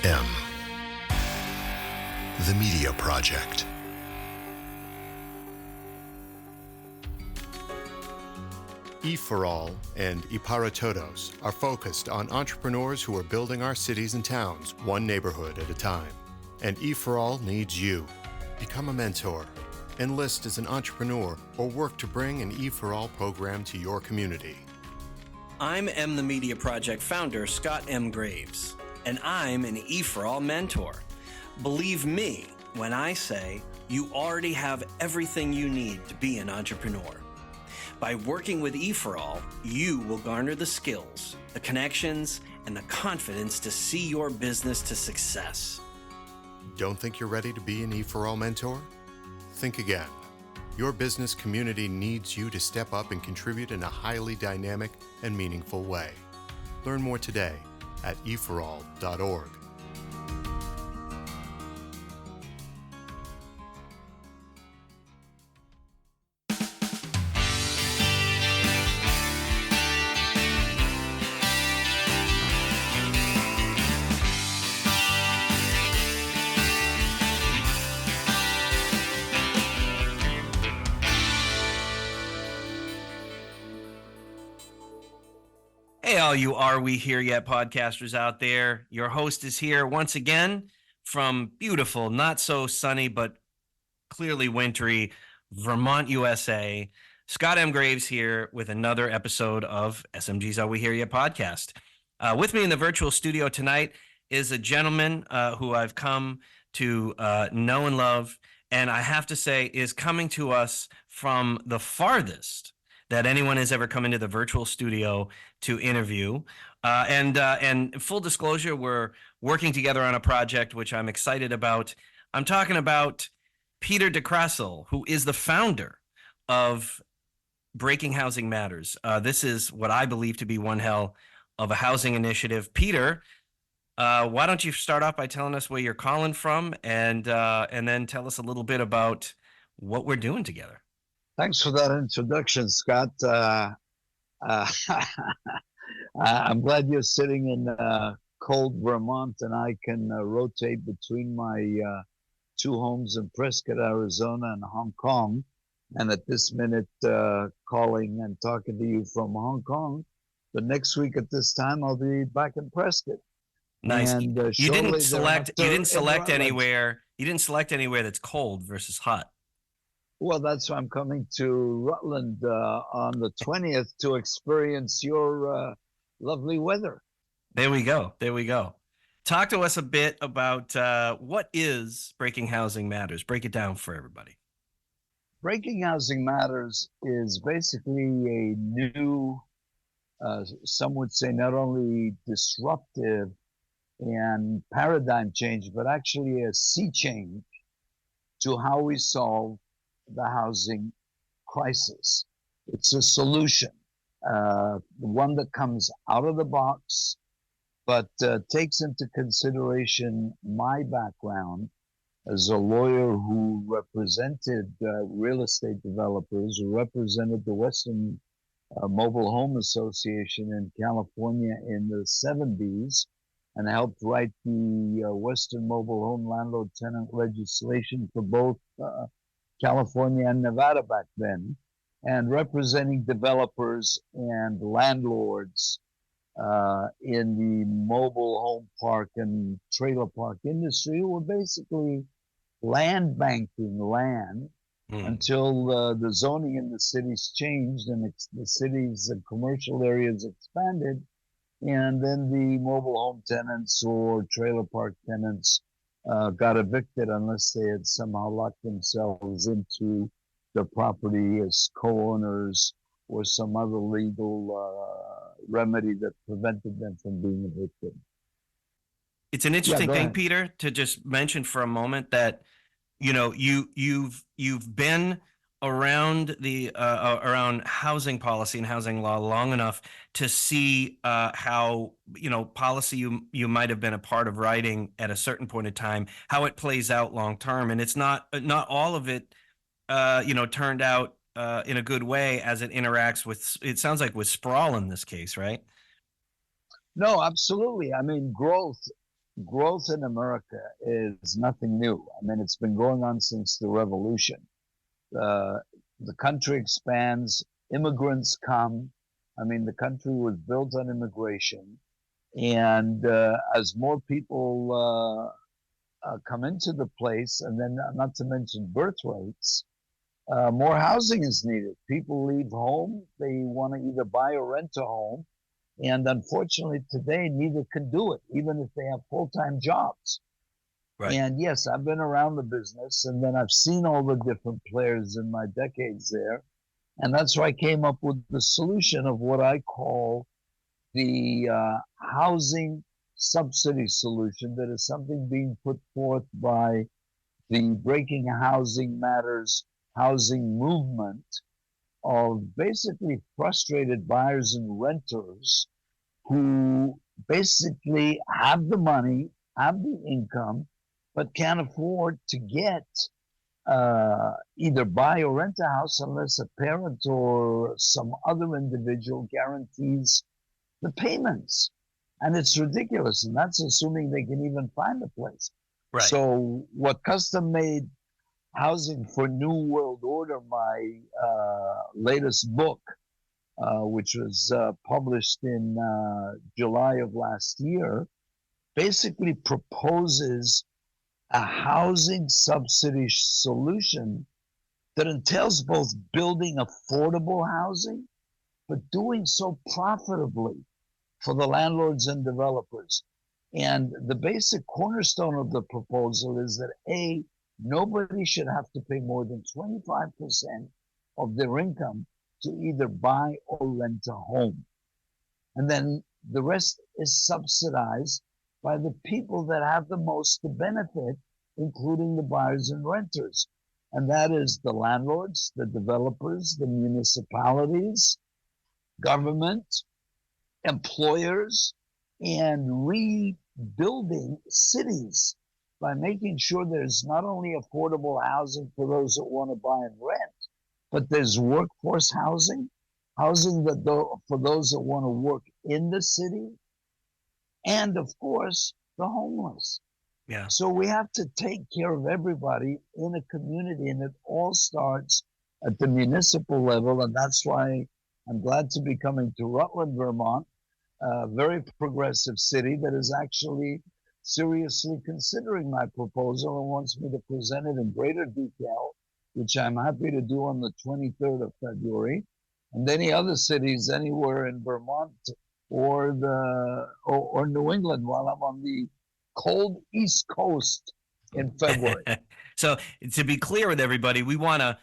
M. The Media Project. E for All and Y para Todos are focused on entrepreneurs who are building our cities and towns one neighborhood at a time. And E for All needs you. Become a mentor, enlist as an entrepreneur, or work to bring an E for All program to your community. I'm the Media Project founder, Scott M. Graves, and I'm an E for All mentor. Believe me when I say you already have everything you need to be an entrepreneur. By working with E for All, you will garner the skills, the connections, and the confidence to see your business to success. Don't think you're ready to be an E for All mentor? Think again. Your business community needs you to step up and contribute in a highly dynamic and meaningful way. Learn more today at eforall.org. Hey, all you Are We Here Yet podcasters out there. Your host is here once again from beautiful, not so sunny, but clearly wintry Vermont, USA. Scott M. Graves here with another episode of SMG's Are We Here Yet podcast. With me in the virtual studio tonight is a gentleman who I've come to know and love, and I have to say is coming to us from the farthest that anyone has ever come into the virtual studio to interview. And full disclosure, we're working together on a project which I'm excited about. I'm talking about Peter de Krassel, who is the founder of Breaking Housing Matters. This is what I believe to be one hell of a housing initiative. Peter, why don't you start off by telling us where you're calling from, and then tell us a little bit about what we're doing together. Thanks for that introduction, Scott. I'm glad you're sitting in cold Vermont, and I can rotate between my two homes in Prescott, Arizona, and Hong Kong. And at this minute, calling and talking to you from Hong Kong. But next week at this time, I'll be back in Prescott. Nice. And, you didn't select anywhere. You didn't select anywhere that's cold versus hot. Well, that's why I'm coming to Rutland on the 20th to experience your lovely weather. There we go. There we go. Talk to us a bit about what is Breaking Housing Matters. Break it down for everybody. Breaking Housing Matters is basically a new, some would say not only disruptive and paradigm change, but actually a sea change to how we solve the housing crisis. It's a solution, one that comes out of the box, but takes into consideration my background as a lawyer who represented real estate developers, who represented the Western Mobile Home Association in California in the 70s, and helped write the Western Mobile Home Landlord Tenant legislation for both California and Nevada back then, and representing developers and landlords in the mobile home park and trailer park industry, who were basically land banking land until the zoning in the cities changed and the cities and commercial areas expanded, and then the mobile home tenants or trailer park tenants got evicted unless they had somehow locked themselves into the property as co-owners or some other legal remedy that prevented them from being evicted. It's an interesting thing, Peter, to just mention for a moment that you've been around the around housing policy and housing law long enough to see how policy you might have been a part of writing at a certain point in time, how it plays out long term, and it's not all of it turned out in a good way as it interacts with, it sounds like, with sprawl in this case, right? No, absolutely. I mean, growth growth in America is nothing new. I mean, it's been going on since the revolution. The country expands, immigrants come. I mean, the country was built on immigration. And as more people come into the place, and then not to mention birth rates, more housing is needed. People leave home, they want to either buy or rent a home. And unfortunately, today, neither can do it, even if they have full-time jobs. Right. And yes, I've been around the business, and then I've seen all the different players in my decades there. And that's why I came up with the solution of what I call the Housing Subsidy Solution, that is something being put forth by the Breaking Housing Matters housing movement, of basically frustrated buyers and renters who basically have the money, have the income, but can't afford to get either buy or rent a house unless a parent or some other individual guarantees the payments. And it's ridiculous. And that's assuming they can even find a place. Right. So what Custom Made Housing for New World Order, my latest book, which was published in July of last year, basically proposes a housing subsidy solution that entails both building affordable housing, but doing so profitably for the landlords and developers. And the basic cornerstone of the proposal is that A, nobody should have to pay more than 25% of their income to either buy or rent a home. And then the rest is subsidized by the people that have the most to benefit, including the buyers and renters. And that is the landlords, the developers, the municipalities, government, employers, and rebuilding cities by making sure there's not only affordable housing for those that want to buy and rent, but there's workforce housing, housing that for those that want to work in the city, and of course, the homeless. Yeah. So we have to take care of everybody in a community, and it all starts at the municipal level. And that's why I'm glad to be coming to Rutland, Vermont, a very progressive city that is actually seriously considering my proposal and wants me to present it in greater detail, which I'm happy to do on the 23rd of February. And any other cities anywhere in Vermont or New England while I'm on the cold East Coast in February. So to be clear with everybody, we want to.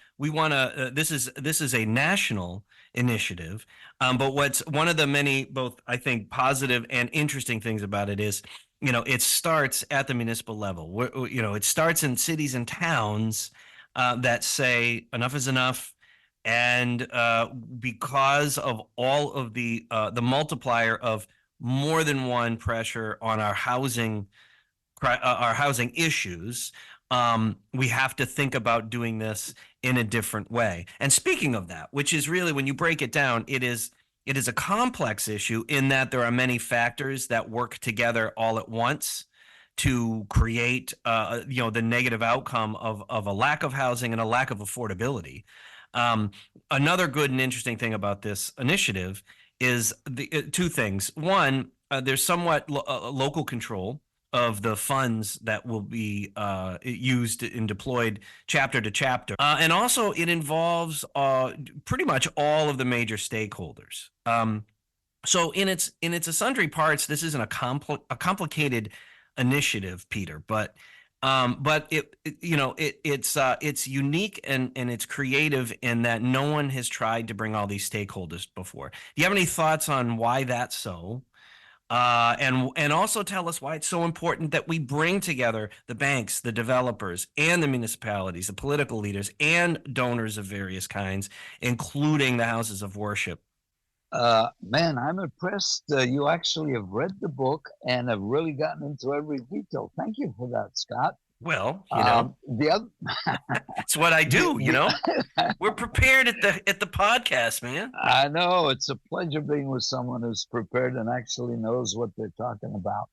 This is a national initiative, but what's one of the many, both I think positive and interesting things about it is, it starts at the municipal level. It starts in cities and towns that say enough is enough, and because of all of the multiplier of more than one pressure on our housing issues, we have to think about doing this in a different way. And speaking of that, which is really, when you break it down, it is a complex issue in that there are many factors that work together all at once to create the negative outcome of a lack of housing and a lack of affordability. Another good and interesting thing about this initiative is the two things. One, there's somewhat local control of the funds that will be used and deployed chapter to chapter. And also it involves pretty much all of the major stakeholders. So in its sundry parts, this isn't a complicated initiative, Peter, but it's unique and it's creative in that no one has tried to bring all these stakeholders before. Do you have any thoughts on why that's so? And also tell us why it's so important that we bring together the banks, the developers, and the municipalities, the political leaders, and donors of various kinds, including the houses of worship. Man, I'm impressed. You actually have read the book and have really gotten into every detail. Thank you for that, Scott. Well, it's what I do. We're prepared at the podcast, man. I know, it's a pleasure being with someone who's prepared and actually knows what they're talking about.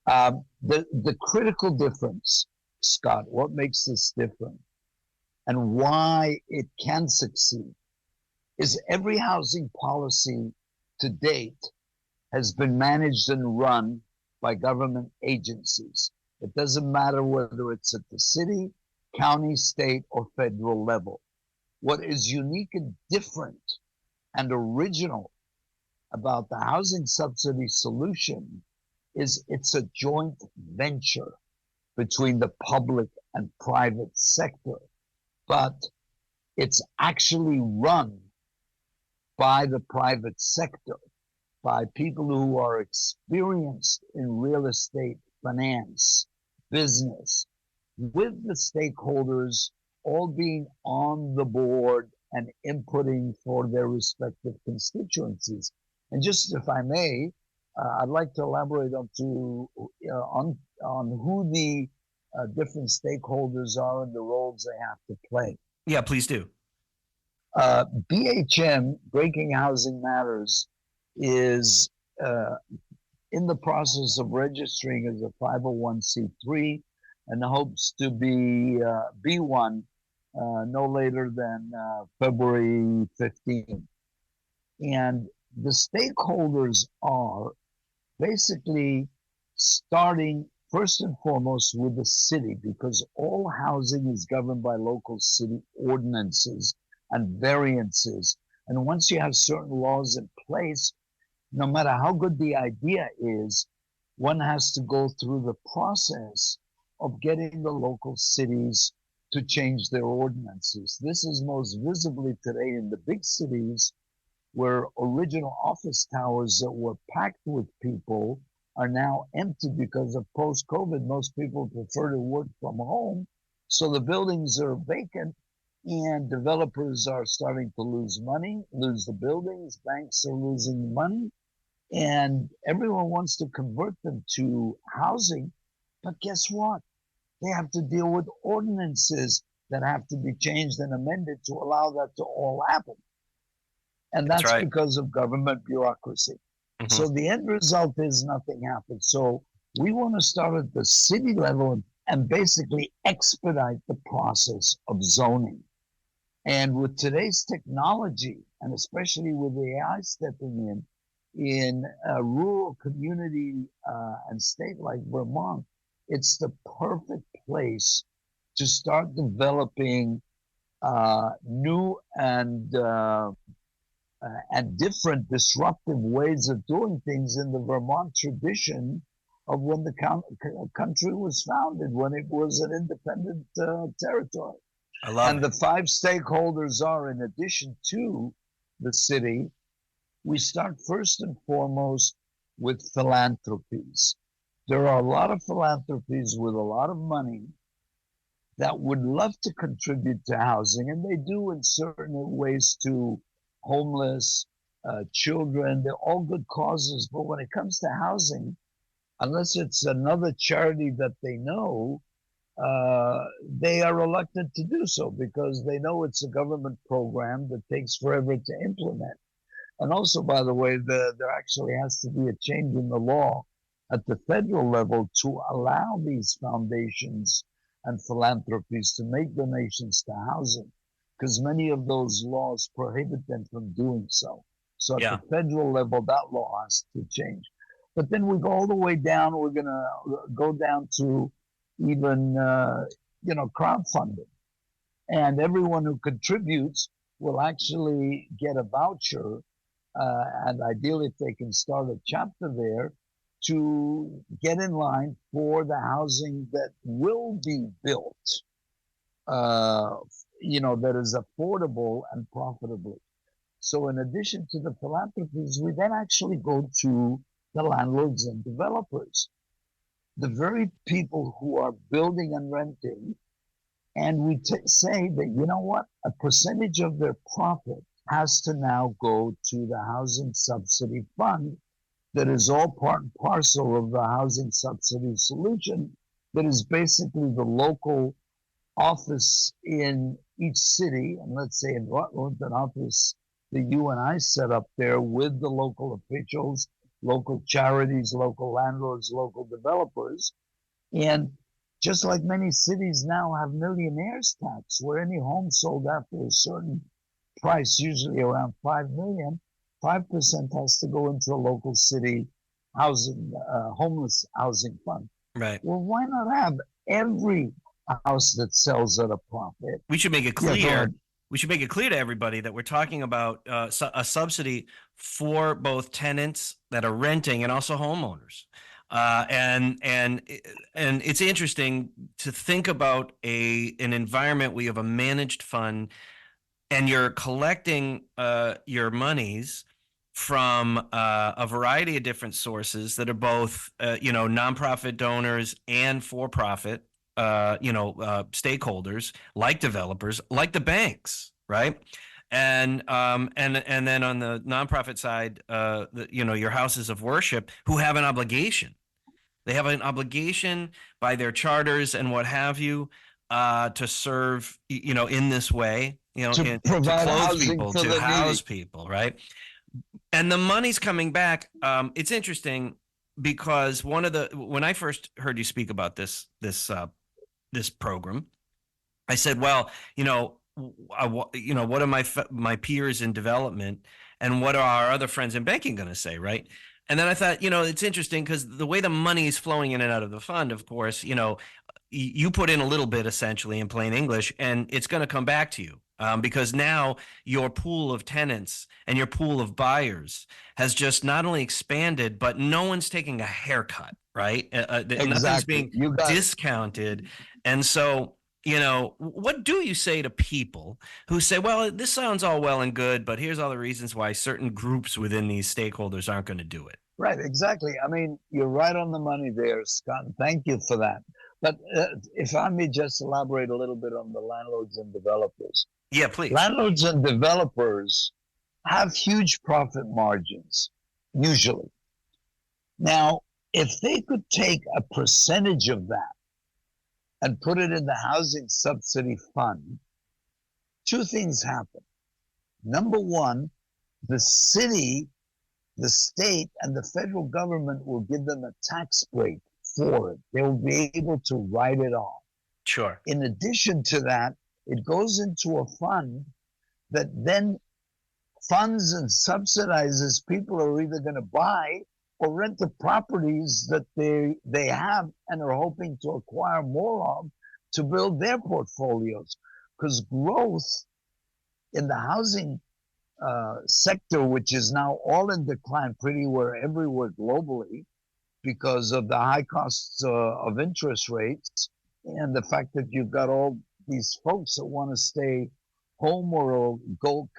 The critical difference, Scott, what makes this different and why it can succeed is every housing policy to date has been managed and run by government agencies. It doesn't matter whether it's at the city, county, state, or federal level. What is unique and different and original about the Housing Subsidy Solution is it's a joint venture between the public and private sector, but it's actually run by the private sector, by people who are experienced in real estate, finance, business, with the stakeholders all being on the board and inputting for their respective constituencies. And just if I may, I'd like to elaborate on who the different stakeholders are and the roles they have to play. Yeah, please do. BHM, Breaking Housing Matters, is in the process of registering as a 501c3 and hopes to be one no later than February 15th. And the stakeholders are basically starting first and foremost with the city, because all housing is governed by local city ordinances and variances. And once you have certain laws in place, no matter how good the idea is, one has to go through the process of getting the local cities to change their ordinances. This is most visibly today in the big cities, where original office towers that were packed with people are now empty because of post-COVID. Most people prefer to work from home, so the buildings are vacant, and developers are starting to lose money, lose the buildings, banks are losing money, and everyone wants to convert them to housing. But guess what? They have to deal with ordinances that have to be changed and amended to allow that to all happen. And that's right. Because of government bureaucracy. Mhm. So the end result is nothing happens. So we want to start at the city level and basically expedite the process of zoning. And with today's technology, and especially with AI stepping in a rural community and state like Vermont, it's the perfect place to start developing new and different disruptive ways of doing things in the Vermont tradition of when the country was founded, when it was an independent territory. I love And it. the five stakeholders are, in addition to the city, we start first and foremost with philanthropies. There are a lot of philanthropies with a lot of money that would love to contribute to housing, and they do in certain ways to homeless, children. They're all good causes, but when it comes to housing, unless it's another charity that they know, they are reluctant to do so because they know it's a government program that takes forever to implement. And also, by the way, there actually has to be a change in the law at the federal level to allow these foundations and philanthropies to make donations to housing, because many of those laws prohibit them from doing so. So at the federal level, that law has to change. But then we go all the way down. We're going to go down to even, crowdfunding. And everyone who contributes will actually get a voucher, and ideally, if they can start a chapter there, to get in line for the housing that will be built, that is affordable and profitably. So in addition to the philanthropies, we then actually go to the landlords and developers, the very people who are building and renting. And we say that, you know what, a percentage of their profit has to now go to the Housing Subsidy Fund that is all part and parcel of the Housing Subsidy Solution, that is basically the local office in each city. And let's say in Rutland, an office that you and I set up there with the local officials local charities, local landlords, local developers. And just like many cities now have millionaires tax, where any home sold after a certain price, usually around 5 million, 5% has to go into a local city housing, homeless housing fund. Right. Well, why not have every house that sells at a profit? We should make it Yeah, go clear. ahead. We should make it clear to everybody that we're talking about a subsidy for both tenants that are renting and also homeowners. And it's interesting to think about an environment where you have a managed fund and you're collecting your monies from a variety of different sources that are both nonprofit donors and for-profit stakeholders, like developers, like the banks, right? And then on the nonprofit side, your houses of worship, who have an obligation. They have an obligation by their charters and what have you to serve, in this way, To provide to clothe housing people, for to the house needy. people, right? And the money's coming back. It's interesting because when I first heard you speak about this program, I said, well, what are my peers in development and what are our other friends in banking going to say, right? And then I thought, it's interesting because the way the money is flowing in and out of the fund, of course, you put in a little bit essentially in plain English, and it's going to come back to you because now your pool of tenants and your pool of buyers has just not only expanded, but no one's taking a haircut, right? Nothing's Exactly. being discounted. And so, what do you say to people who say, well, this sounds all well and good, but here's all the reasons why certain groups within these stakeholders aren't going to do it? Right, exactly. I mean, you're right on the money there, Scott. Thank you for that. But if I may just elaborate a little bit on the landlords and developers. Yeah, please. Landlords and developers have huge profit margins, usually. Now, if they could take a percentage of that and put it in the housing subsidy fund, two things happen. Number one, the city, the state, and the federal government will give them a tax break for it. They will be able to write it off. Sure. In addition to that, it goes into a fund that then funds and subsidizes people who are either going to buy or rent the properties that they have and are hoping to acquire more of to build their portfolios. Because growth in the housing sector, which is now all in decline pretty well everywhere globally because of the high costs of interest rates and the fact that you've got all these folks that want to stay home or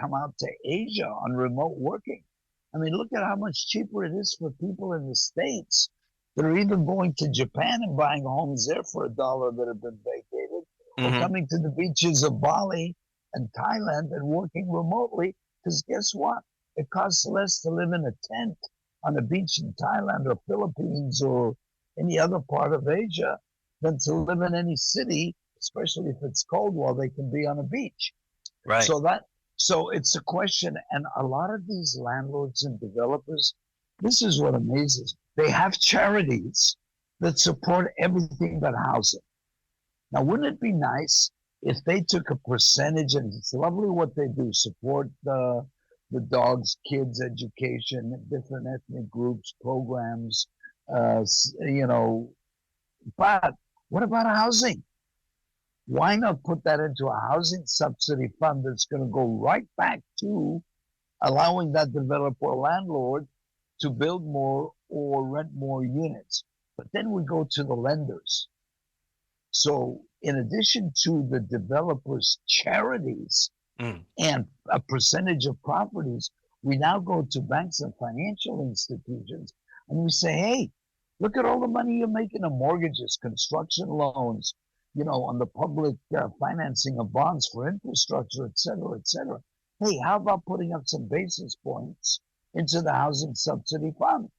come out to Asia on remote working. I mean, look at how much cheaper it is for people in the States that are even going to Japan and buying homes there for $1 that have been vacated, or coming to the beaches of Bali and Thailand and working remotely. Because guess what? It costs less to live in a tent on a beach in Thailand or Philippines or any other part of Asia than to live in any city, especially if it's cold, while they can be on a beach. Right. So it's a question, and a lot of these landlords and developers, this is what amazes me. They have charities that support everything but housing. Now, wouldn't it be nice if they took a percentage, and it's lovely what they do, support the dogs, kids' education, different ethnic groups, programs, but what about housing? Why not put that into a housing subsidy fund that's going to go right back to allowing that developer or landlord to build more or rent more units? But then we go to the lenders. So in addition to the developers' charities and a percentage of properties, we now go to banks and financial institutions and we say, hey, look at all the money you're making on mortgages, construction loans, on the public financing of bonds for infrastructure, et cetera, et cetera. Hey, how about putting up some basis points into the housing subsidy fund?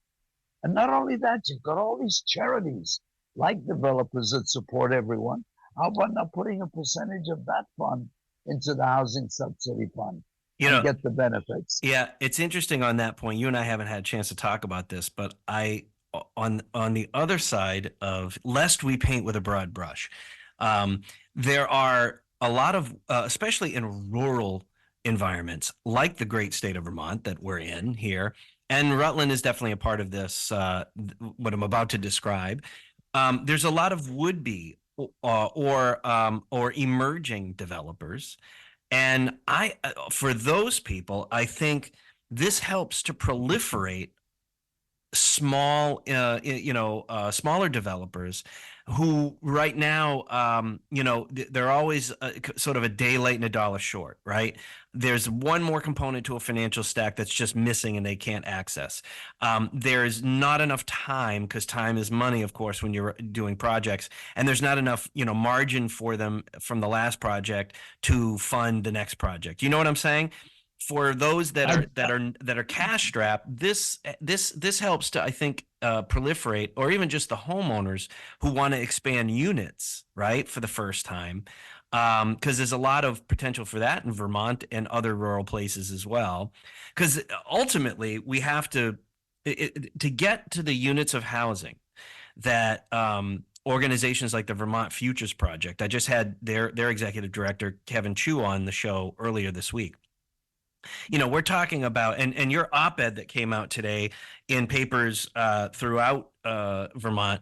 And not only that, you've got all these charities like developers that support everyone. How about not putting a percentage of that fund into the housing subsidy fund? You and know, get the benefits. yeah, it's interesting on that point. You and I haven't had a chance to talk about this, but on the other side of lest we paint with a broad brush, um, there are a lot of, especially in rural environments, like the great state of Vermont that we're in here, and Rutland is definitely a part of this. What I'm about to describe, there's a lot of would-be or emerging developers, and for those people, I think this helps to proliferate smaller developers who right now, they're always sort of a day late and a dollar short, right? There's one more component to a financial stack that's just missing and they can't access. There's not enough time, because time is money, of course, when you're doing projects, and there's not enough, margin for them from the last project to fund the next project. You know what I'm saying? For those that are cash strapped, this helps to, I think, proliferate, or even just the homeowners who want to expand units, right, for the first time, because there's a lot of potential for that in Vermont and other rural places as well. Because ultimately, we have to get to the units of housing that organizations like the Vermont Futures Project. I just had their executive director Kevin Chu on the show earlier this week. We're talking about, and your op-ed that came out today in papers throughout Vermont,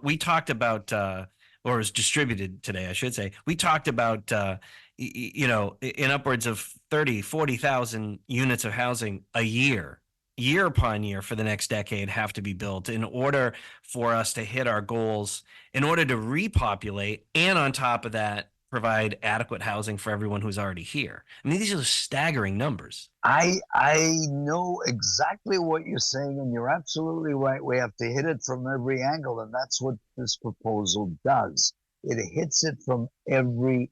we talked about, or was distributed today, I should say, we talked about, in upwards of 30, 40,000 units of housing a year upon year for the next decade have to be built in order for us to hit our goals, in order to repopulate, and on top of that, provide adequate housing for everyone who's already here. I mean, these are staggering numbers. I know exactly what you're saying, and you're absolutely right. We have to hit it from every angle, and that's what this proposal does. It hits it from every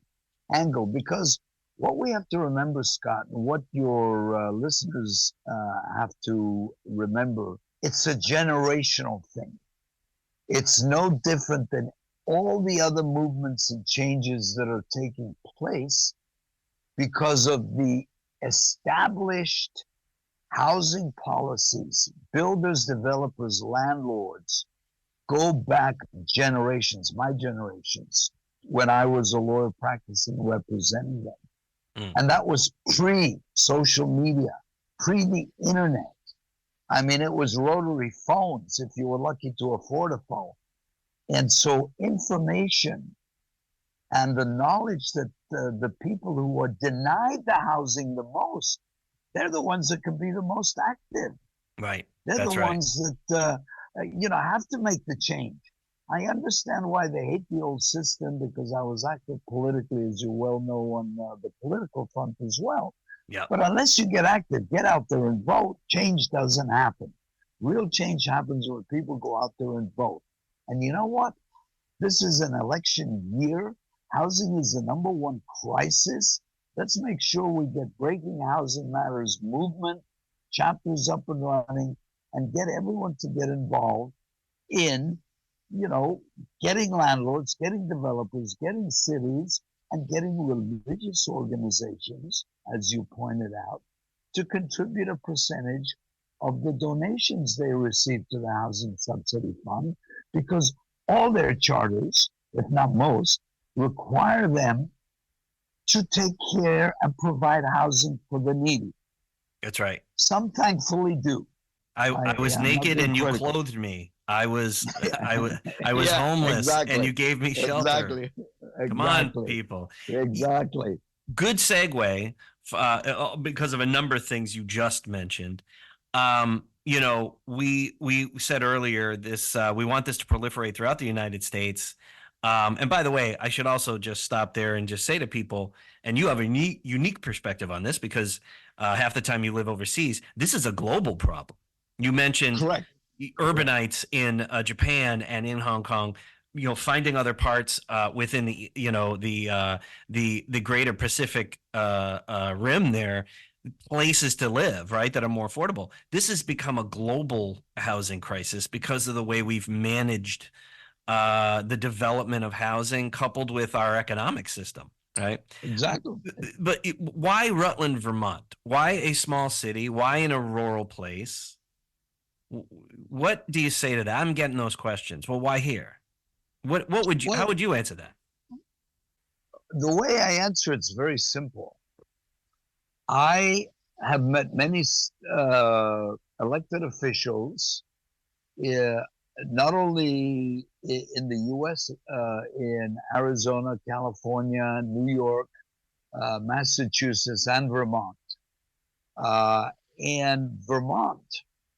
angle, because what we have to remember, Scott, and what your listeners have to remember, it's a generational thing. It's no different than all the other movements and changes that are taking place because of the established housing policies. Builders, developers, landlords go back generations, my generations, when I was a lawyer practicing representing them. And that was pre-social media, pre the internet. I mean, it was rotary phones if you were lucky to afford a phone. And so information and the knowledge that the people who are denied the housing the most, they're the ones that can be the most active. Right. They're the ones that, have to make the change. I understand why they hate the old system, because I was active politically, as you well know, on the political front as well. Yeah. But unless you get active, get out there and vote, change doesn't happen. Real change happens when people go out there and vote. And you know what? This is an election year. Housing is the number one crisis. Let's make sure we get Breaking Housing Matters movement, chapters up and running, and get everyone to get involved in, getting landlords, getting developers, getting cities, and getting religious organizations, as you pointed out, to contribute a percentage of the donations they receive to the Housing Subsidy Fund, because all their charters, if not most, require them to take care and provide housing for the needy. That's right. Some thankfully do. I was naked and you clothed me. I was homeless, exactly. And you gave me shelter. Exactly. Come on, people. Exactly. Good segue, because of a number of things you just mentioned. We said earlier this. We want this to proliferate throughout the United States. And by the way, I should also just stop there and just say to people, and you have a unique perspective on this, because half the time you live overseas. This is a global problem. You mentioned correct urbanites in Japan and in Hong Kong. Finding other parts within the greater Pacific rim there, places to live, right, that are more affordable. This has become a global housing crisis because of the way we've managed the development of housing, coupled with our economic system. right? Exactly. But why Rutland, Vermont? Why a small city? Why in a rural place? What do you say to that? I'm getting those questions. Well, why here? What would you? How Well, would you answer that? the way I answer it's very simple. I have met many elected officials, uh, not only in the U.S., in Arizona, California, New York, Massachusetts, and Vermont. Uh, and Vermont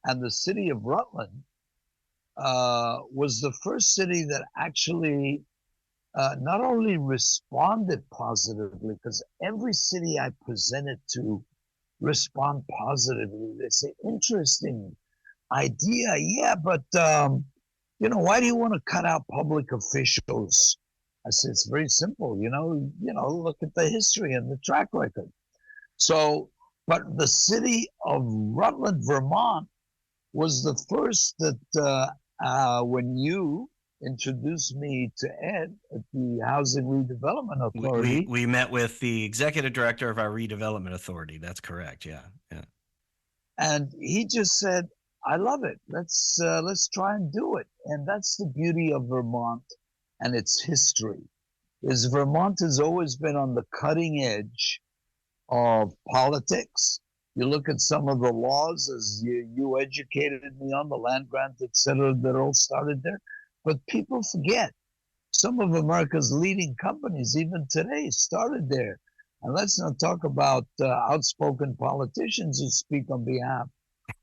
and the city of Rutland was the first city that actually not only responded positively, because every city I presented to respond positively. They say, interesting idea, yeah, but why do you want to cut out public officials? I said, it's very simple. Look at the history and the track record. So, but the city of Rutland, Vermont, was the first that when you introduced me to Ed at the Housing Redevelopment Authority. We met with the executive director of our redevelopment authority. That's correct. Yeah. And he just said, I love it. Let's try and do it. And that's the beauty of Vermont and its history, is Vermont has always been on the cutting edge of politics. You look at some of the laws, as you educated me on, the land grant, et cetera, that all started there. But people forget some of America's leading companies, even today, started there. And let's not talk about outspoken politicians who speak on behalf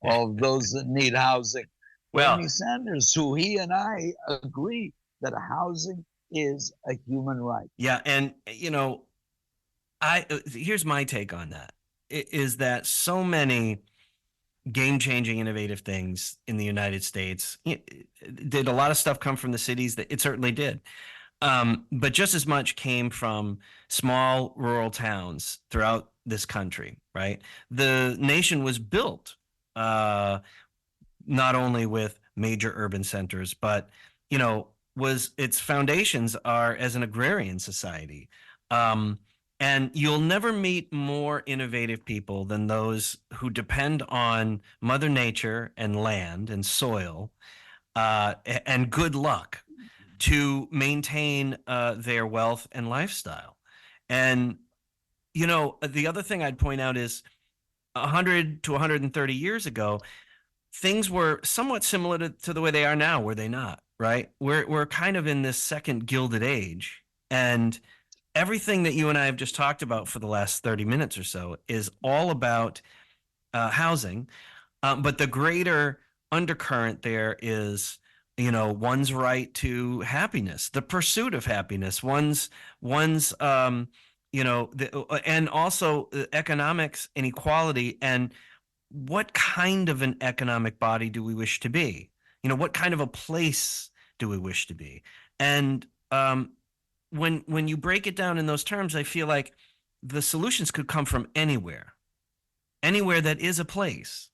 of those that need housing. Well, Bernie Sanders, who he and I agree that housing is a human right. Yeah, and here's my take on that, is that so many game-changing, innovative things in the United States. Did a lot of stuff come from the cities? That it certainly did. But just as much came from small rural towns throughout this country, right? The nation was built not only with major urban centers, but, its foundations are as an agrarian society. And you'll never meet more innovative people than those who depend on Mother Nature and land and soil and good luck to maintain their wealth and lifestyle. And, the other thing I'd point out is 100 to 130 years ago, things were somewhat similar to the way they are now, were they not? Right? We're kind of in this second Gilded Age. And everything that you and I have just talked about for the last 30 minutes or so is all about housing. But the greater undercurrent there is, one's right to happiness, the pursuit of happiness, one's and also economics inequality, and what kind of an economic body do we wish to be? What kind of a place do we wish to be? And when you break it down in those terms, I feel like the solutions could come from anywhere that is a place,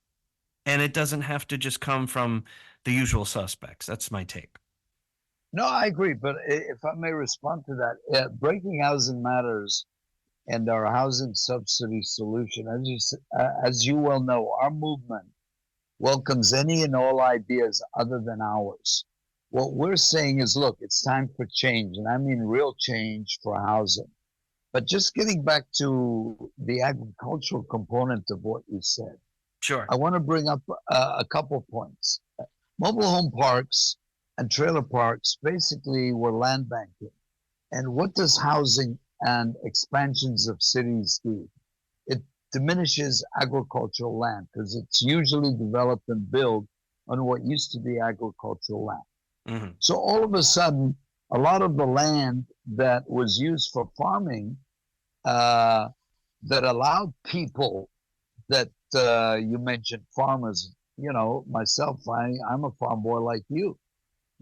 and it doesn't have to just come from the usual suspects. That's my take. No, I agree. But if I may respond to that, Breaking Housing Matters and our Housing Subsidy Solution, as you well know, our movement welcomes any and all ideas other than ours. What we're saying is, look, it's time for change, and I mean real change for housing. But just getting back to the agricultural component of what you said, Sure. I want to bring up a couple points. Mobile home parks and trailer parks basically were land banking. And what does housing and expansions of cities do? It diminishes agricultural land because it's usually developed and built on what used to be agricultural land. Mm-hmm. So all of a sudden, a lot of the land that was used for farming that allowed people that you mentioned farmers, myself, I'm a farm boy like you.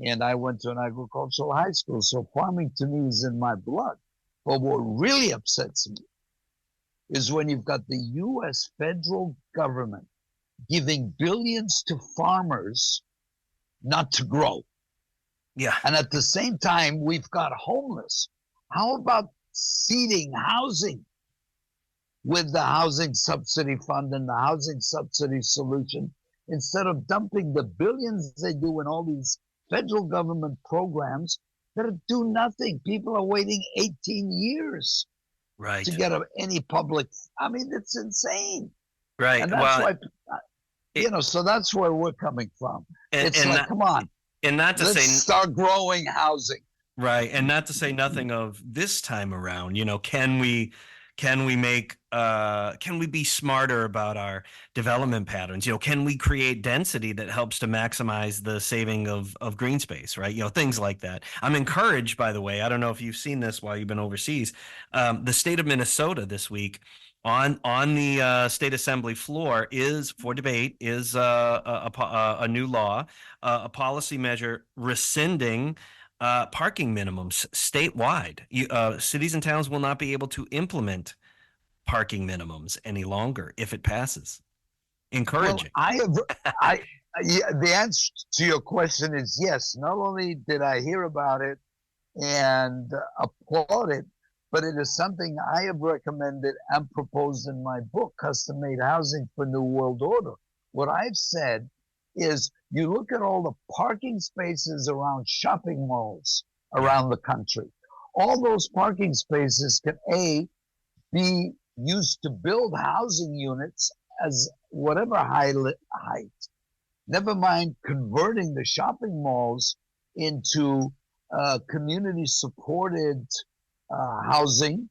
And I went to an agricultural high school. So farming to me is in my blood. But what really upsets me is when you've got the U.S. federal government giving billions to farmers not to grow. Yeah. And at the same time, we've got homeless. How about seeding housing with the Housing Subsidy Fund and the Housing Subsidy Solution, instead of dumping the billions they do in all these federal government programs that do nothing. People are waiting 18 years Right. to get any public. I mean, it's insane. Right. And that's Well, why, so that's where we're coming from. It's like, come on, and not to let's say start growing housing. right, and not to say nothing of this time around. Can we make can we be smarter about our development patterns? Can we create density that helps to maximize the saving of green space, right? Things like that. I'm encouraged, by the way. I don't know if you've seen this while you've been overseas. The state of Minnesota this week on the state assembly floor is for debate is a new law, a policy measure rescinding parking minimums statewide. Cities and towns will not be able to implement parking minimums any longer if it passes. Encouraging. Well, the answer to your question is yes. Not only did I hear about it and applaud it, but it is something I have recommended and proposed in my book, Custom Made Housing for New World Order. What I've said is, you look at all the parking spaces around shopping malls around the country. All those parking spaces can be used to build housing units as whatever height. Never mind converting the shopping malls into community supported housing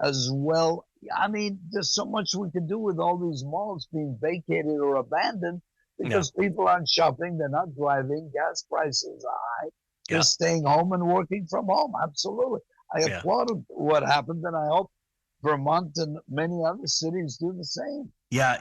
as well. I mean, there's so much we can do with all these malls being vacated or abandoned because people aren't shopping, they're not driving, gas prices are high, they're staying home and working from home. Absolutely. I applauded what happened, and I hope Vermont and many other cities do the same. Yeah,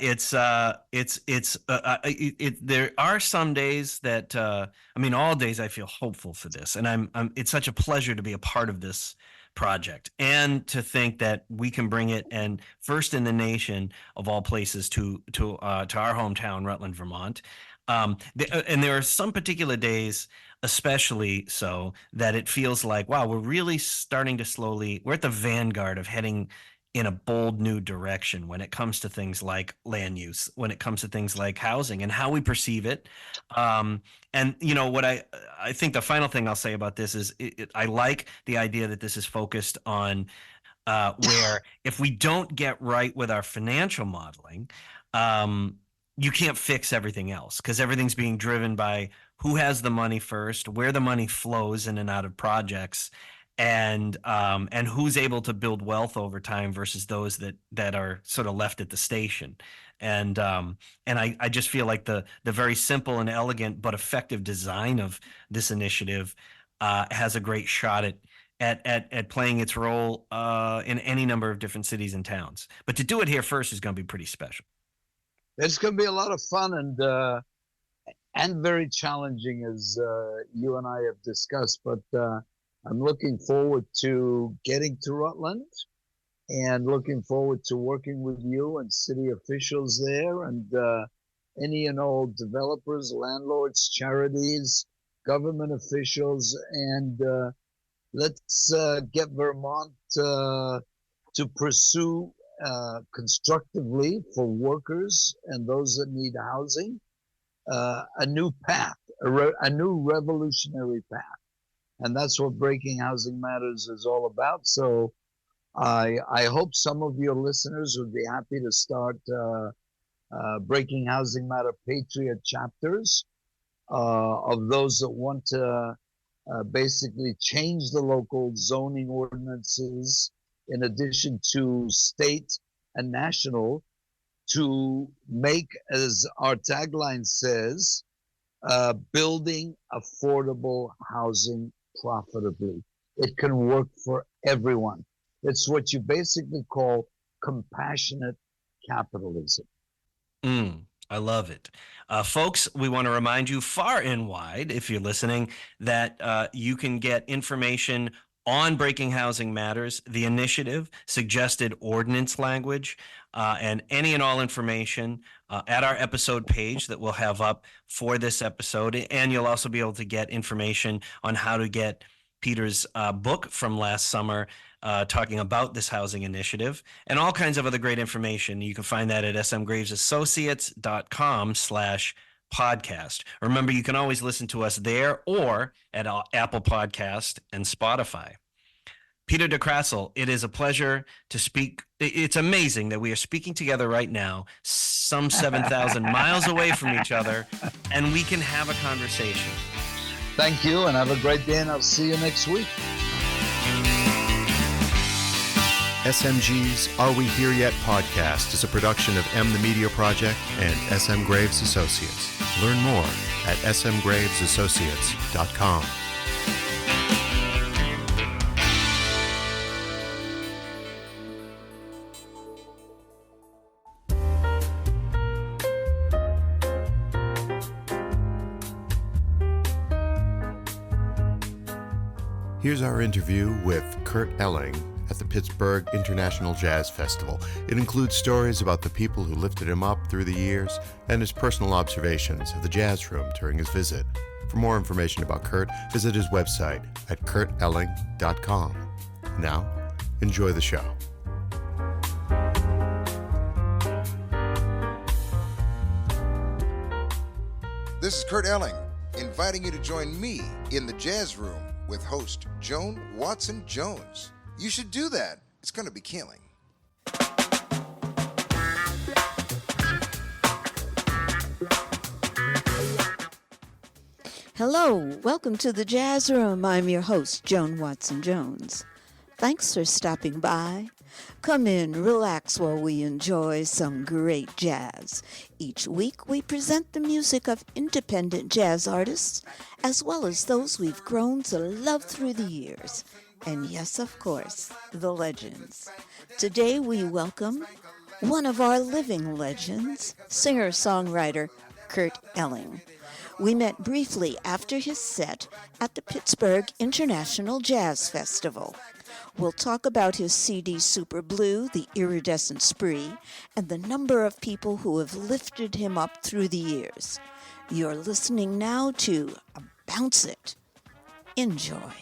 there are some days that all days I feel hopeful for this, and it's such a pleasure to be a part of this project and to think that we can bring it, and first in the nation of all places, to our hometown, Rutland, Vermont. And there are some particular days, especially so, that it feels like, wow, we're really starting to we're at the vanguard of heading in a bold new direction when it comes to things like land use, when it comes to things like housing and how we perceive it. And what I think the final thing I'll say about this is I like the idea that this is focused on where if we don't get right with our financial modeling, you can't fix everything else, because everything's being driven by who has the money first, where the money flows in and out of projects, and who's able to build wealth over time versus those that are sort of left at the station. And I just feel like the very simple and elegant but effective design of this initiative has a great shot at playing its role in any number of different cities and towns. But to do it here first is going to be pretty special. It's going to be a lot of fun and very challenging, as you and I have discussed. But I'm looking forward to getting to Rutland and looking forward to working with you and city officials there and any and all developers, landlords, charities, government officials, and let's get Vermont to pursue constructively for workers and those that need housing a new path, a new revolutionary path. And that's what Breaking Housing Matters is all about. So I hope some of your listeners would be happy to start Breaking Housing Matter Patriot chapters of those that want to basically change the local zoning ordinances in addition to state and national to make, as our tagline says, building affordable housing profitably. It can work for everyone. It's what you basically call compassionate capitalism. I love it. Folks, we want to remind you far and wide, if you're listening, that you can get information on Breaking Housing Matters, the initiative, suggested ordinance language, and any and all information at our episode page that we'll have up for this episode. And you'll also be able to get information on how to get Peter's book from last summer, talking about this housing initiative, and all kinds of other great information. You can find that at smgravesassociates.com/podcast. Remember, you can always listen to us there or at Apple Podcast and Spotify. Peter de Krassel, it is a pleasure to speak. It's amazing that we are speaking together right now, some 7,000 miles away from each other, and we can have a conversation. Thank you, and have a great day, and I'll see you next week. SMG's Are We Here Yet podcast is a production of The Media Project and SMGraves Associates. Learn more at smgravesassociates.com. Here's our interview with Kurt Elling at the Pittsburgh International Jazz Festival. It includes stories about the people who lifted him up through the years and his personal observations of the jazz room during his visit. For more information about Kurt, visit his website at kurtelling.com. Now, enjoy the show. This is Kurt Elling, inviting you to join me in the jazz room with host Joan Watson Jones. You should do that. It's going to be killing. Hello, welcome to the Jazz Room. I'm your host, Joan Watson Jones. Thanks for stopping by. Come in, relax while we enjoy some great jazz. Each week we present the music of independent jazz artists, as well as those we've grown to love through the years. And yes, of course, the legends. Today we welcome one of our living legends, singer-songwriter Kurt Elling. We met briefly after his set at the Pittsburgh International Jazz Festival. We'll talk about his CD Super Blue, The Iridescent Spree, and the number of people who have lifted him up through the years. You're listening now to Bounce It. Enjoy.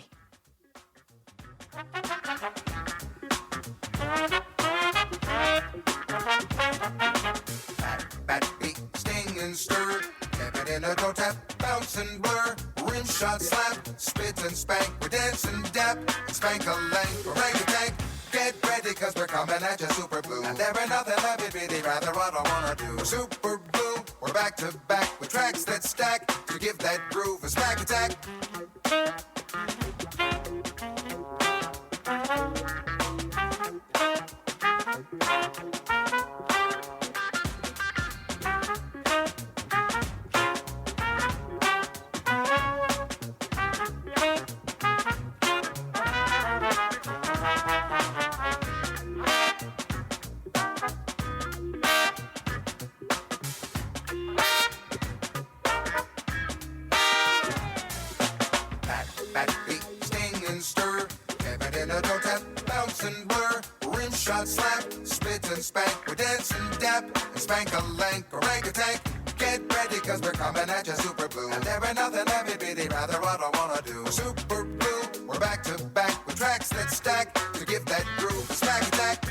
Bat, beat, sting and stir. Tap it in a toe tap, bounce and blur. Rim shot slap, spit and spank. We're dancing dap, and spank a lang. Orangutan, get ready cause we're coming at you super blue. And there ain't nothing I'd really rather what I wanna do. Super blue, we're back to back with tracks that stack to give that groove a smack attack. Bat, beat, sting and stir. Tap it in a toe tap, bounce and blur. Rim shot slap, spit and spank. We're dancing dap and spank a lank orangutan. Get ready cause we're coming at you super blue. And there ain't nothing I'd really rather what I wanna do. Super blue, we're back to back with tracks that stack to give that groove a smack attack.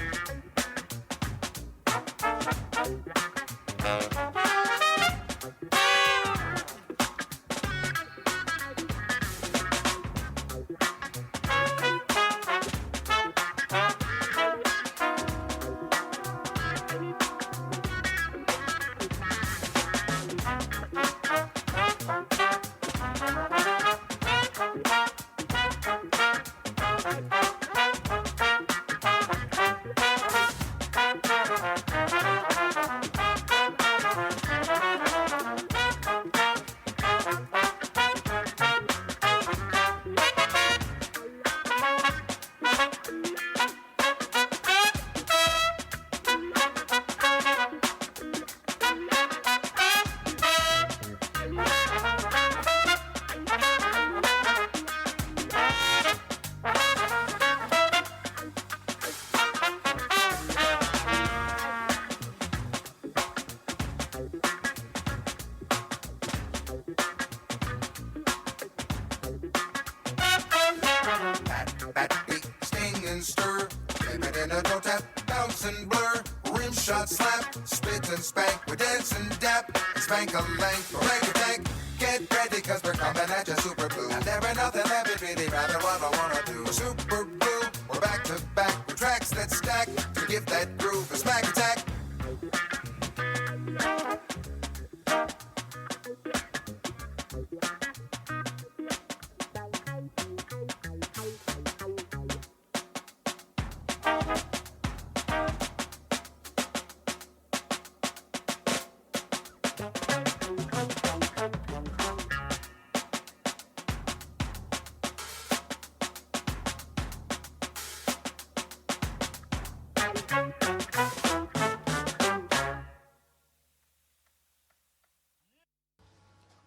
and blur, rim shot slap, spit and spank, we dance and dap, and spank a length, break a tank. Get ready, cause we're coming at you super blue. And there ain't nothing left, it really rather what I wanna do. Super blue, we're back to back with tracks that stack to give that groove a smack attack.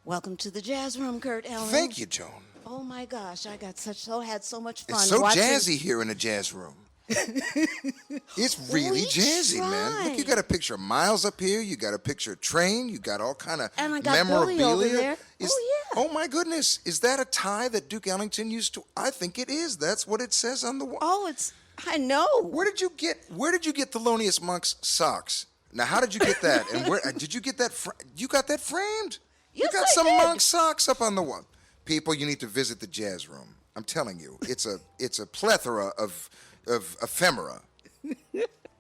Welcome to the Jazz Room, Kurt Elling. Thank you, Joan. Oh my gosh, I got had so much fun. It's so watching. jazzy here in the jazz room. It's really We jazzy, man. Look, you got a picture of Miles up here. You got a picture of Train. You got all kind of And I got memorabilia. Billy over there. Oh my goodness! Is that a tie that Duke Ellington used to? I think it is. That's what it says on the wall. Oh, I know. Where did you get Thelonious Monk's socks? Now, how did you get that? And where did you get that? You got that framed? Yes, you got I some did. Monk socks up on the wall. People, you need to visit the jazz room. I'm telling you, it's a plethora of ephemera.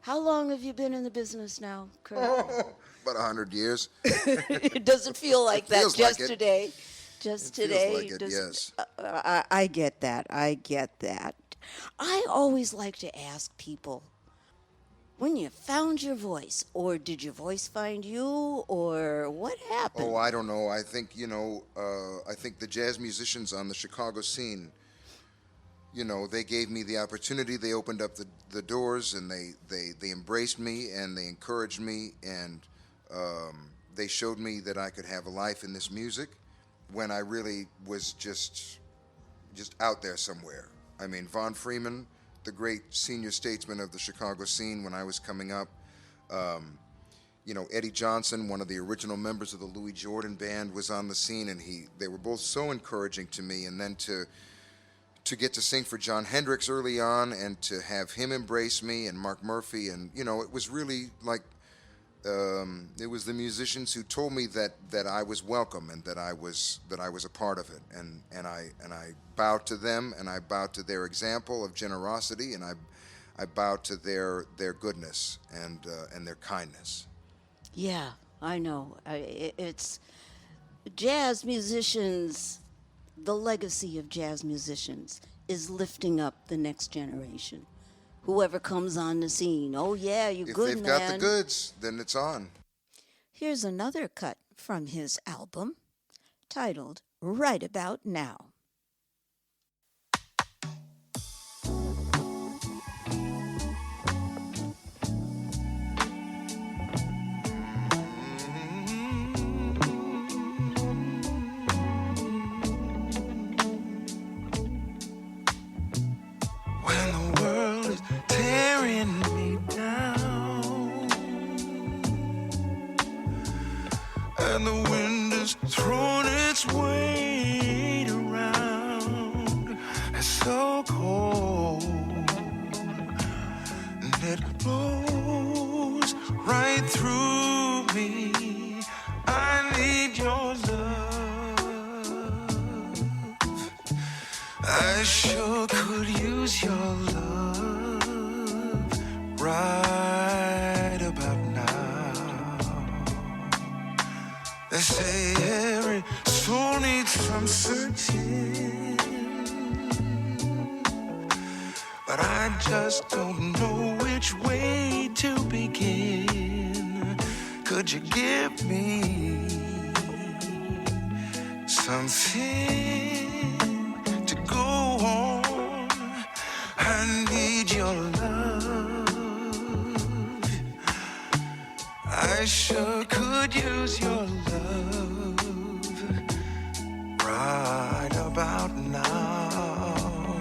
How long have you been in the business now, Kurt? About 100 years. It doesn't feel like that. feels Just like it. today. Just It today. feels like it, yes. I get that. I get that. I always like to ask people, when you found your voice, or did your voice find you, or what happened? Oh, I don't know. I think, I think the jazz musicians on the Chicago scene, they gave me the opportunity. They opened up the doors, and they embraced me, and they encouraged me, and they showed me that I could have a life in this music when I really was just out there somewhere. I mean, Von Freeman, the great senior statesman of the Chicago scene when I was coming up. Eddie Johnson, one of the original members of the Louis Jordan band, was on the scene, and they were both so encouraging to me. And then to get to sing for John Hendricks early on, and to have him embrace me, and Mark Murphy, and it was really like it was the musicians who told me that I was welcome, and that I was a part of it, and I bowed to them, and I bowed to their example of generosity, and I bowed to their goodness and their kindness. Yeah, I know. It's jazz musicians. The legacy of jazz musicians is lifting up the next generation. Whoever comes on the scene, oh yeah, you're good, man. If they've got the goods, then it's on. Here's another cut from his album, titled Right About Now. And the wind has thrown its weight around. It's so cold, and it blows right through me. I need your love. I sure could use your love right about now. They say every soul needs some searching, but I just don't know which way to begin. Could you give me something to go on? I need your love. I sure could use your love right about now.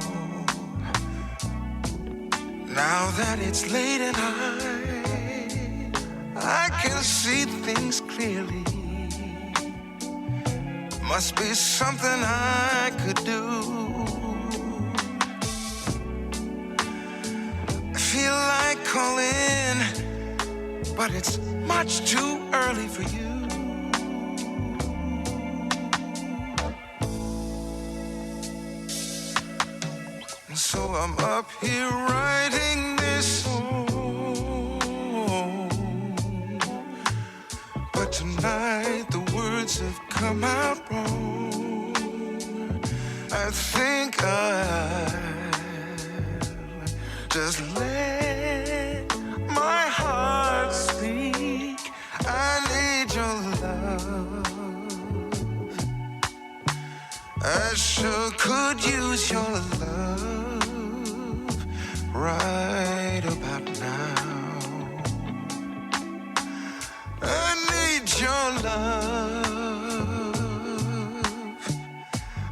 Now that it's late and I can see things clearly. Must be something I could do. I feel like calling, but it's much too early for you. So I'm up here writing this song, but tonight the words have come out wrong. I think I'll just let my heart speak. I need your love. I sure could use your love right about now. I need your love.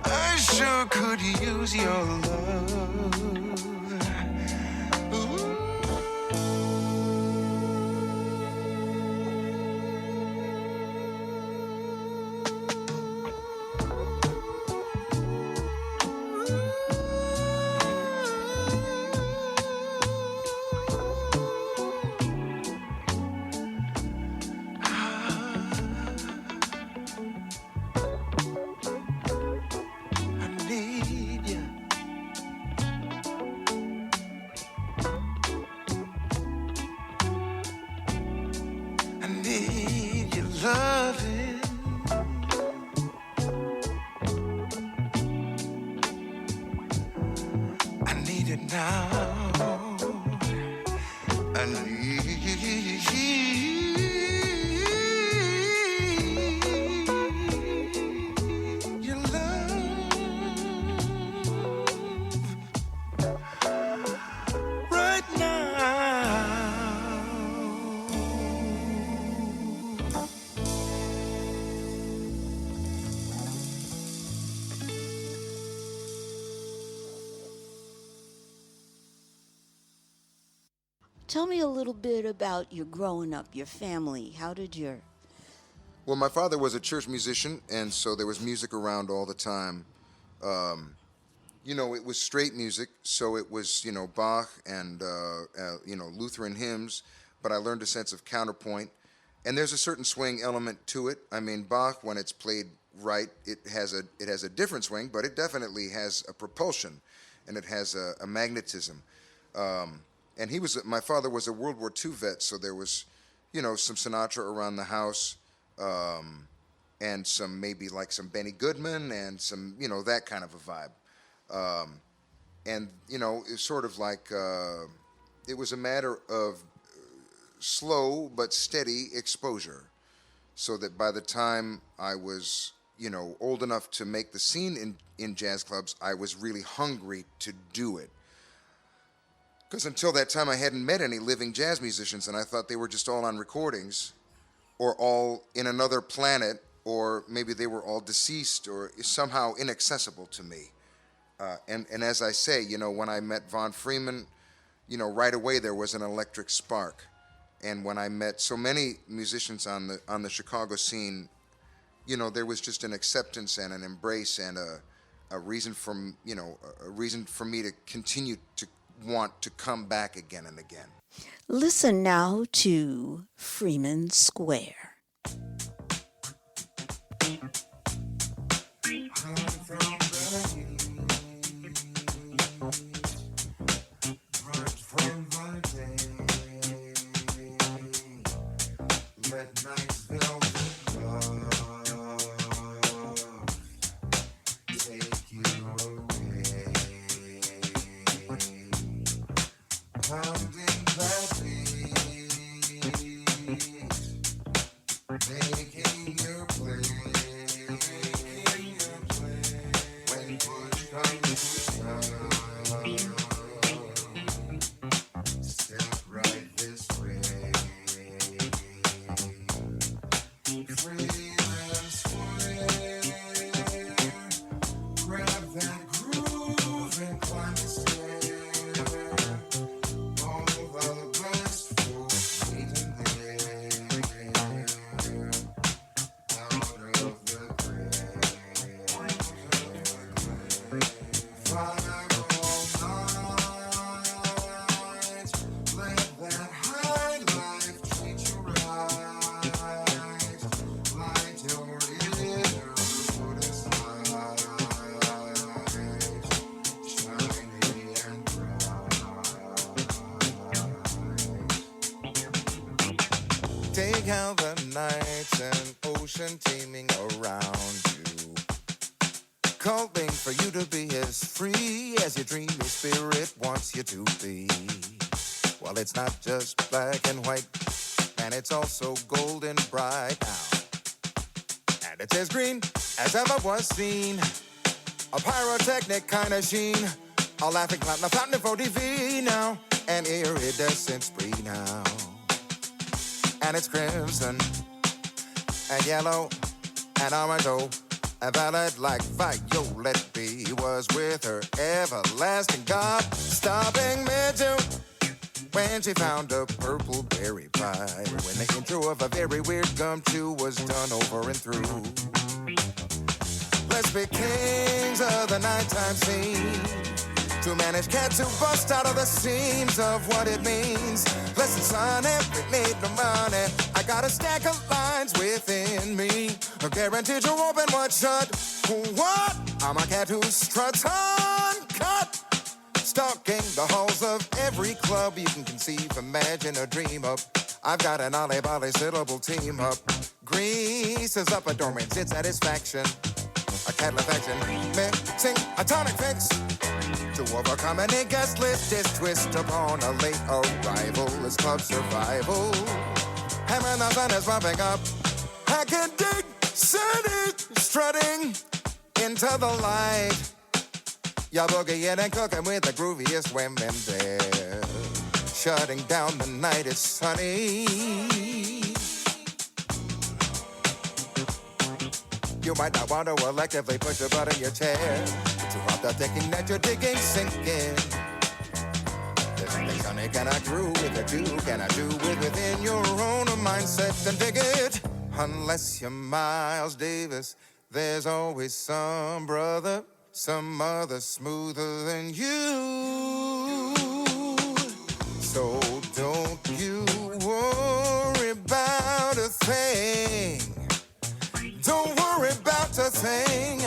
I sure could use your love. Ooh. Loving. I need it now. I need your love right now. Tell me a little bit about your growing up, your family. How did your... Well, my father was a church musician, and so there was music around all the time. You know, it was straight music, so it was, you know, Bach and, you know, Lutheran hymns, but I learned a sense of counterpoint. And there's a certain swing element to it. I mean, Bach, when it's played right, it has a different swing, but it definitely has a propulsion, and it has a magnetism. And my father was a World War II vet, so there was, you know, some Sinatra around the house, and some maybe like some Benny Goodman and some, you know, that kind of a vibe. And, you know, it's sort of like, it was a matter of slow but steady exposure, so that by the time I was, you know, old enough to make the scene in jazz clubs, I was really hungry to do it. Because until that time, I hadn't met any living jazz musicians, and I thought they were just all on recordings, or all in another planet, or maybe they were all deceased, or somehow inaccessible to me. And as I say, you know, when I met Von Freeman, you know, right away there was an electric spark. And when I met so many musicians on the Chicago scene, you know, there was just an acceptance and an embrace and a reason for me to continue to want to come back again and again. Listen now to Freeman Square. inspiration teeming around you, calling for you to be as free as your dreamy spirit wants you to be. Well, it's not just black and white, and it's also golden bright now. And it's as green as ever was seen, a pyrotechnic kind of sheen, a laughing cloud, a fountain for TV now, an iridescent spree now. And it's crimson and yellow and orange, oh, a violet like Violet B was with her everlasting God, stopping mid-June when she found a purple berry pie, when the intro of a very weird gum chew was done over and through. Let's be kings of the nighttime scene, to manage cats who bust out of the seams of what it means. Listen, son, we need no money. I got a stack of lines within me, guaranteed to open what's shut. What? I'm a cat who struts uncut, stalking the halls of every club you can conceive, imagine, or dream up. I've got an ollie-bollie syllable team up. Grease is up adornment, its satisfaction. A catlifaction, mixing a tonic fix to overcome any guest list is twist upon a late arrival. It's club survival. And when the sun is bumping up, I can dig city strutting into the light. You're boogieing and cooking with the grooviest women there, shutting down the night. It's sunny. You might not want to electively push a button in your chair to hop the thinking that you're digging, sinking. There's something sunny cannot do with it, you cannot do it within your own mindset and dig it. Unless you're Miles Davis, there's always some brother, some other smoother than you. So don't you worry about a thing. Don't worry about a thing.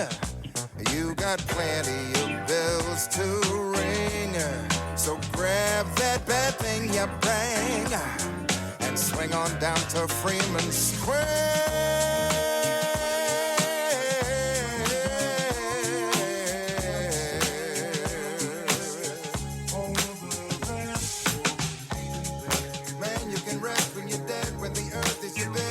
You got plenty of bells to ring. So grab that bad thing you bang and swing on down to Freeman Square. Man, you can rest when you're dead, when the earth is your bed.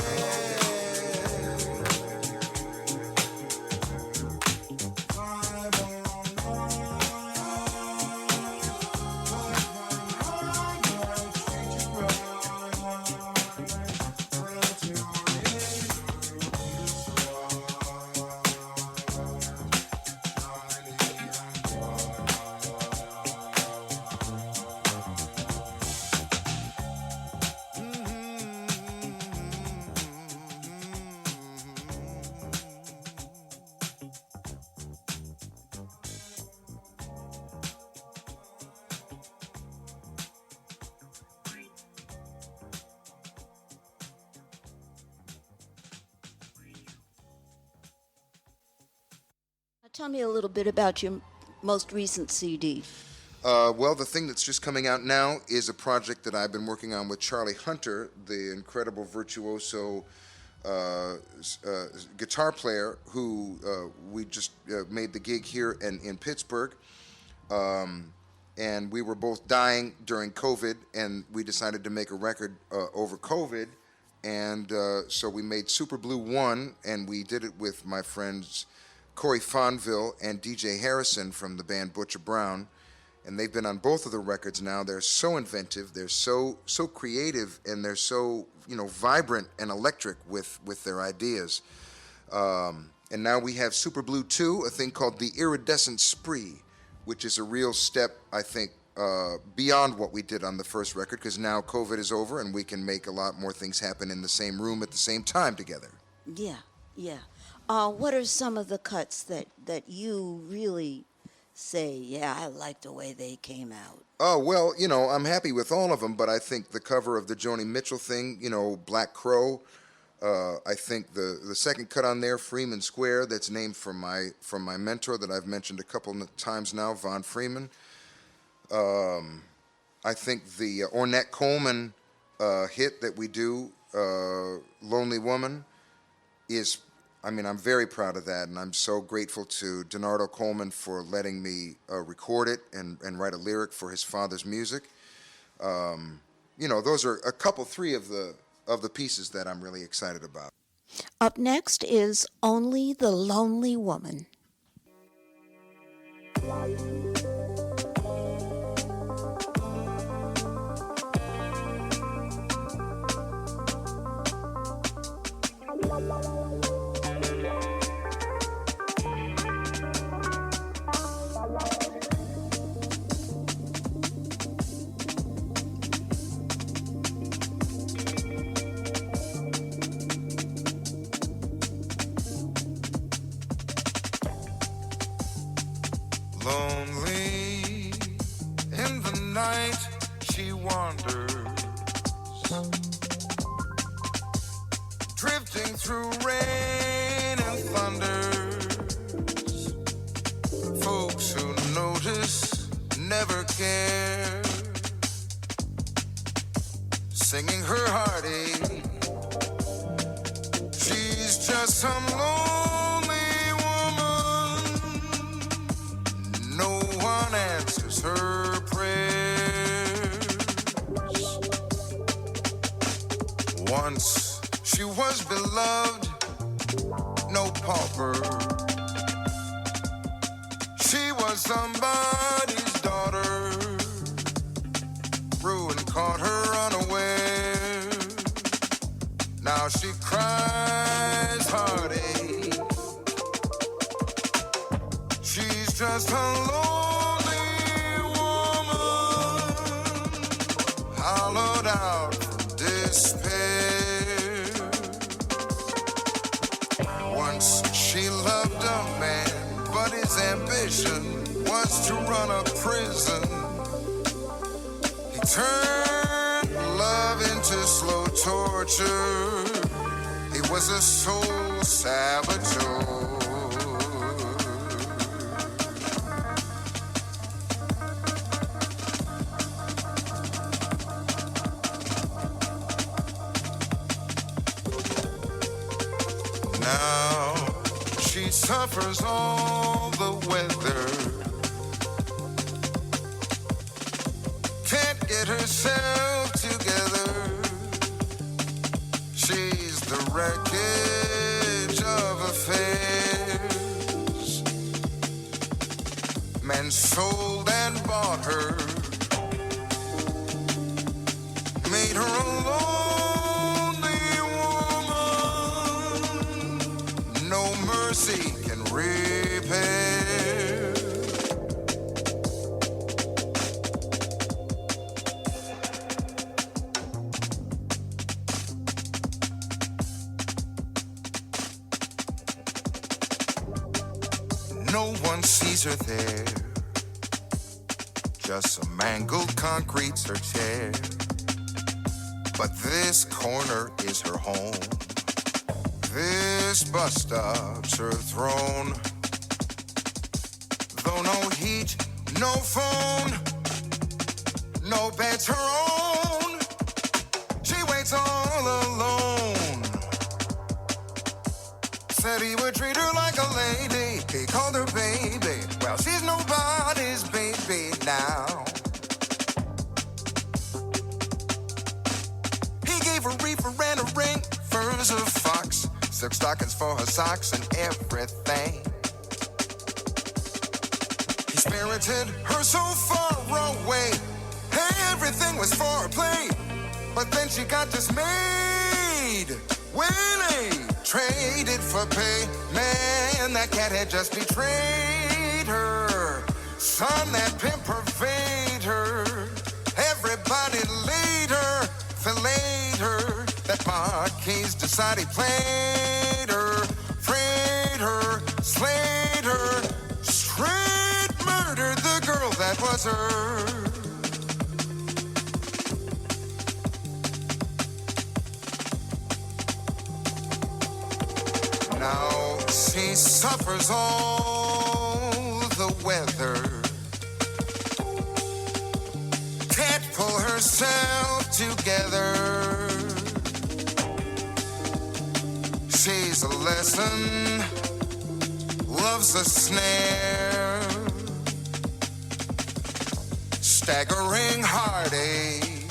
Tell me a little bit about your most recent CD. Well, the thing that's just coming out now is a project that I've been working on with Charlie Hunter, the incredible virtuoso guitar player who we just made the gig here in Pittsburgh. And we were both dying during COVID, and we decided to make a record over COVID. And so we made Super Blue 1, and we did it with my friends Corey Fonville and DJ Harrison from the band Butcher Brown. And they've been on both of the records now. They're so inventive, they're so creative, and they're so, vibrant and electric with their ideas. And now we have Super Blue 2, a thing called The Iridescent Spree, which is a real step, I think, beyond what we did on the first record, because now COVID is over and we can make a lot more things happen in the same room at the same time together. Yeah. What are some of the cuts that you really say, yeah, I like the way they came out? Oh, well, I'm happy with all of them, but I think the cover of the Joni Mitchell thing, Black Crow, I think the second cut on there, Freeman Square, that's named from my mentor that I've mentioned a couple of times now, Von Freeman. I think the Ornette Coleman hit that we do, Lonely Woman, is, I mean, I'm very proud of that, and I'm so grateful to Donardo Coleman for letting me record it and write a lyric for his father's music. Those are three of the pieces that I'm really excited about. Up next is Only the Lonely Woman. Lonely in the night she wanders, drifting through rain and thunders. Folks who notice never care, singing her heartache. She's just some lonely woman. No one answers her prayers. Once she was beloved, no pauper. She was somebody's daughter. Ruin caught her unaware. Now she cries heartache. She's just a lonely woman, hollowed out from despair. Once she loved a man, but his ambition was to run a prison. He turned love into slow torture. He was a soul saboteur. Now she suffers all the weather. Can't get herself together. She's the wreckage of affairs. Men sold and bought her, made her a lonely woman. No mercy can repair. No one sees her there. Just some mangled concrete's her chair. But this corner is her home. This bus stop's her throne. Though no heat, no phone, no bed's her own. She waits all alone. Said he would treat her like a lady. He called her baby. Well, she's nobody's baby now. He gave her reefer and a ring, furs of fox, silk stockings for her socks and everything. He spirited her so far away. Everything was for play. But then she got dismayed when he traded for pay. Man, that cat had just betrayed her. Son, that pimp pervade her. Everybody laid her, filleted her. That Marquis decided he played her, frayed her, slayed her, straight murdered the girl that was her. Now she suffers all the weather. Can't pull herself together. She's a lesson, loves a snare, staggering heartache,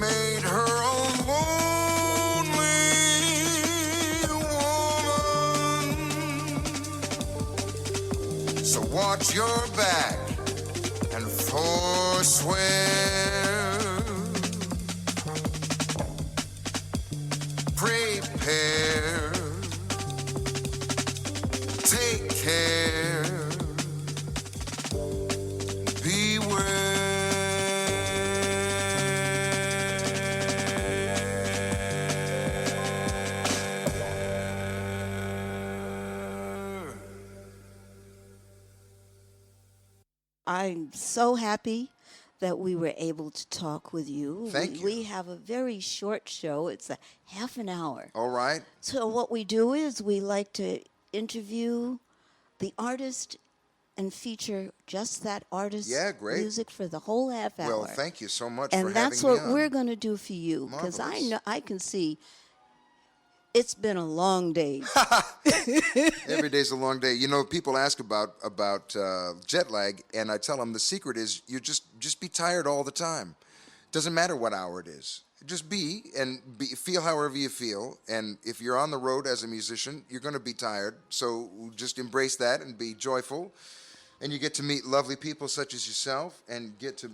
made her a lonely woman. So watch your back and forswear. Prepare, take care, beware. I'm so happy that we were able to talk with you. Thank you. We have a very short show. It's a half an hour. All right. So what we do is we like to interview the artist and feature just that artist's Yeah, great. music for the whole half hour. Well, thank you so much and for that's having what me on. we're going to do for you, because I Marvelous. know I can see it's been a long day. Every day's a long day. You know, people ask about jet lag, and I tell them the secret is you just be tired all the time. Doesn't matter what hour it is. Just be feel however you feel. And if you're on the road as a musician, you're going to be tired. So just embrace that and be joyful. And you get to meet lovely people such as yourself, and get to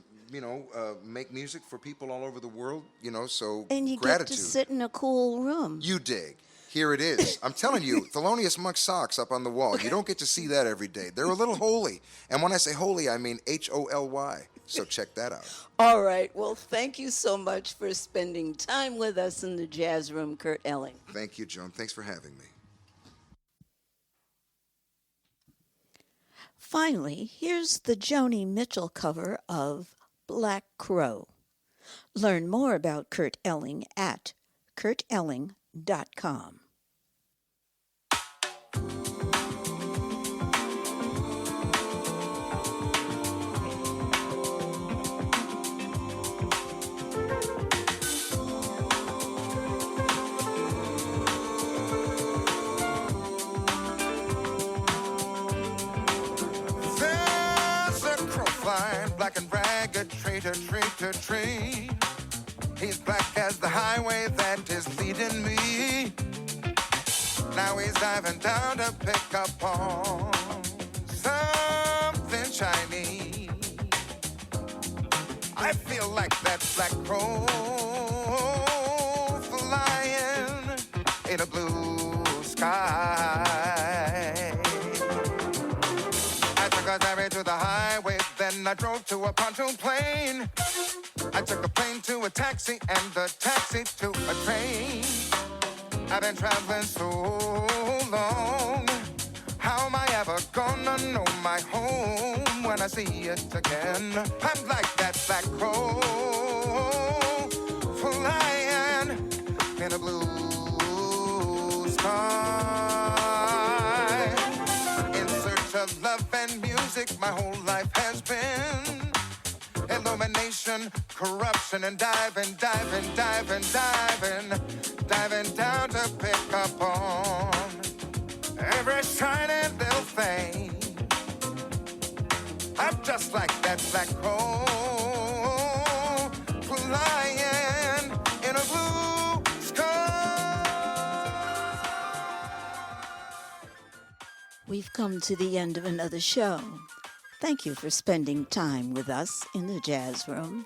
make music for people all over the world. So And you gratitude. get to sit in a cool room. You dig. Here it is. I'm telling you, Thelonious Monk socks up on the wall. You don't get to see that every day. They're a little holy. And when I say holy, I mean HOLY. So check that out. All right. Well, thank you so much for spending time with us in the Jazz Room, Kurt Elling. Thank you, Joan. Thanks for having me. Finally, here's the Joni Mitchell cover of Black Crow. Learn more about Kurt Elling at kurtelling.com. There's a crow flying, black and ragged, tree to tree to tree. He's black as the highway that is leading me. Now he's diving down to pick up on something shiny. I feel like that black crow flying in a blue sky. I took a ferry to the highway, then I drove to a pontoon plane. I took a plane to a taxi and a taxi to a train. I've been traveling so long. How am I ever gonna know my home when I see it again? I'm like that black crow flying in a blue sky. In search of love and music, my whole life has been illumination, corruption, and diving down to pick up on every shiny little thing. I'm just like that black crow flying in a blue sky. We've come to the end of another show. Thank you for spending time with us in the Jazz Room.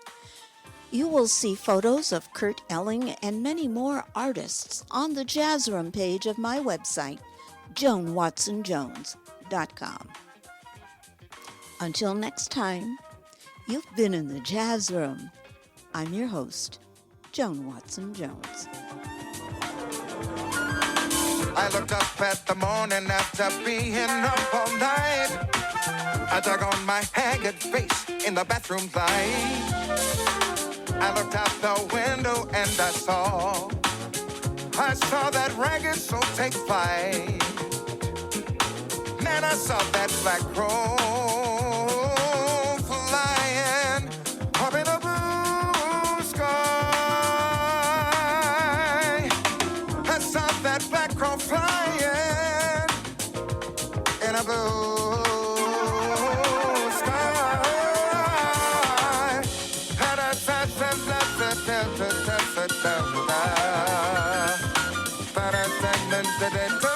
You will see photos of Kurt Elling and many more artists on the Jazz Room page of my website, JoanWatsonJones.com. Until next time, you've been in the Jazz Room. I'm your host, Joan Watson Jones. I looked up at the morning after being up all night. I dug on my haggard face in the bathroom light. I looked out the window and I saw that ragged soul take flight. Man, I saw that black crow flying up in a blue sky. I in a blue sky.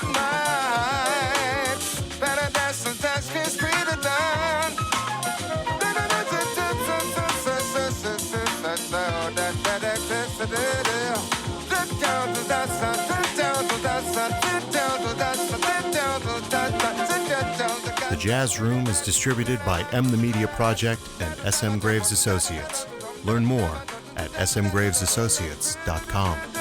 Tonight, better dance and dance, can't scream it down. The Jazz Room is distributed by M the Media Project and SMGraves Associates. Learn more at smgravesassociates.com.